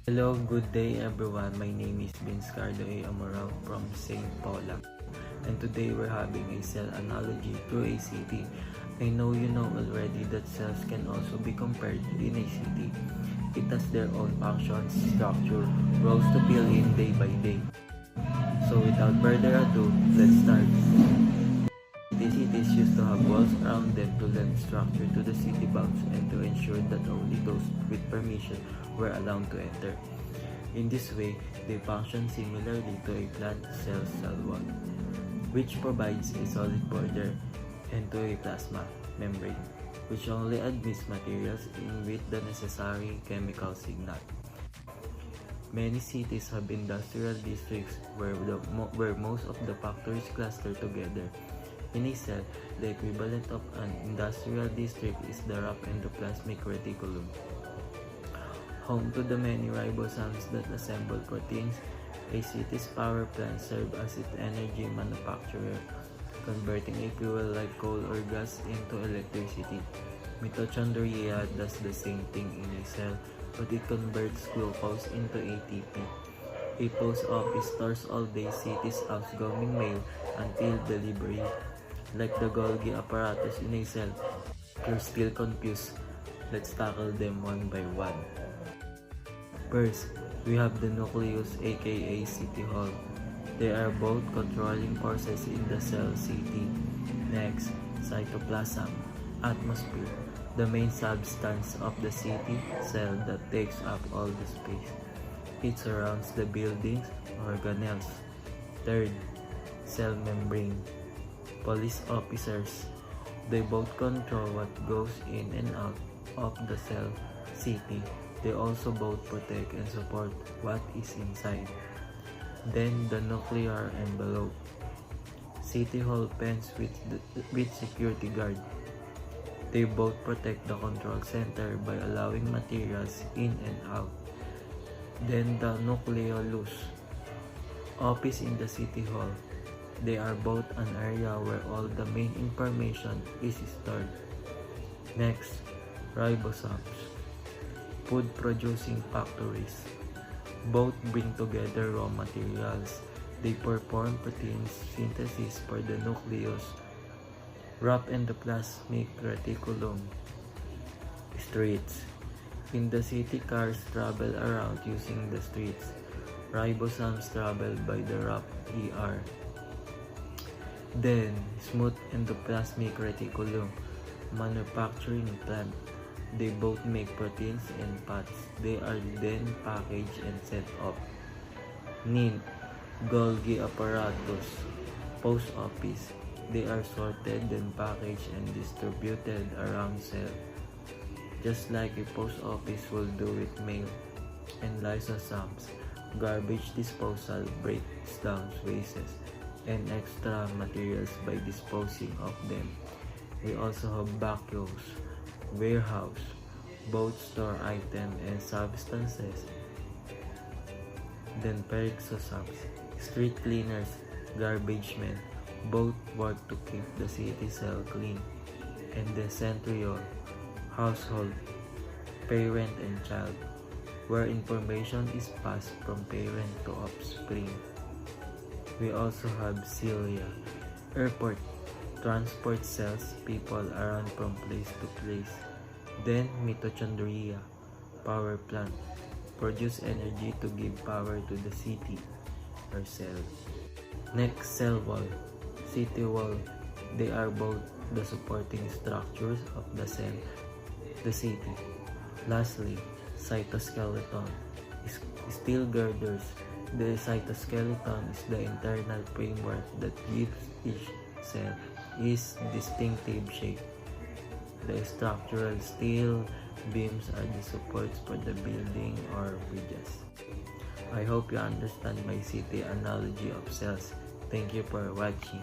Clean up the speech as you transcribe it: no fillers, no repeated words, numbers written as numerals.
Hello, good day everyone. My name is Carlo Amurao from St. Paula. And today we're having a cell analogy to a city. I know you know already that cells can also be compared in a city. It has their own functions, structure, roles to fill in day by day. So without further ado, let's start. These cities used to have walls around them to lend structure to the city bounds and to ensure that only those with permission were allowed to enter. In this way, they function similarly to a plant cell wall, which provides a solid border, and to a plasma membrane, which only admits materials in with the necessary chemical signal. Many cities have industrial districts where most of the factories cluster together. In a cell, the equivalent of an industrial district is the rough endoplasmic reticulum, home to the many ribosomes that assemble proteins. A city's power plant serves as its energy manufacturer, converting a fuel like coal or gas into electricity. Mitochondria does the same thing in a cell, but it converts glucose into ATP. A post office stores all day city's outgoing mail until delivery. Like the Golgi apparatus in a cell. If you're still confused, let's tackle them one by one. First, we have the nucleus aka City Hall. They are both controlling forces in the cell city. Next, cytoplasm, atmosphere, the main substance of the city cell that takes up all the space. It surrounds the buildings, organelles. Third, cell membrane, police officers. They both control what goes in and out of the cell city. They also both protect and support what is inside. Then the nuclear envelope. City Hall pens with security guard. They both protect the control center by allowing materials in and out. Then the nucleolus. Office in the City Hall. They are both an area where all the main information is stored. Next, ribosomes, food-producing factories. Both bring together raw materials. They perform protein synthesis for the nucleus. Rough endoplasmic reticulum. Streets. In the city, cars travel around using the streets. Ribosomes travel by the rough ER. Then, smooth endoplasmic reticulum, manufacturing plant. They both make proteins and fats. They are then packaged and sent off. NIN, Golgi apparatus, post office. They are sorted, then packaged and distributed around cell, just like a post office will do with mail. And lysosomes, garbage disposal, breaks down wastes and extra materials by disposing of them. We also have vacuums, warehouse, both store items and substances. Then peroxisomes, street cleaners, garbage men, both work to keep the city cell clean. And the centriole, household, parent and child, where information is passed from parent to offspring. We also have cilia, airport, transport cells people around from place to place. Then mitochondria, power plant, produce energy to give power to the city or cell. Next, cell wall, city wall. They are both the supporting structures of the cell, the city. Lastly, cytoskeleton, steel girders. The cytoskeleton is the internal framework that gives each cell its distinctive shape. The structural steel beams are the supports for the building or bridges. I hope you understand my city analogy of cells. Thank you for watching.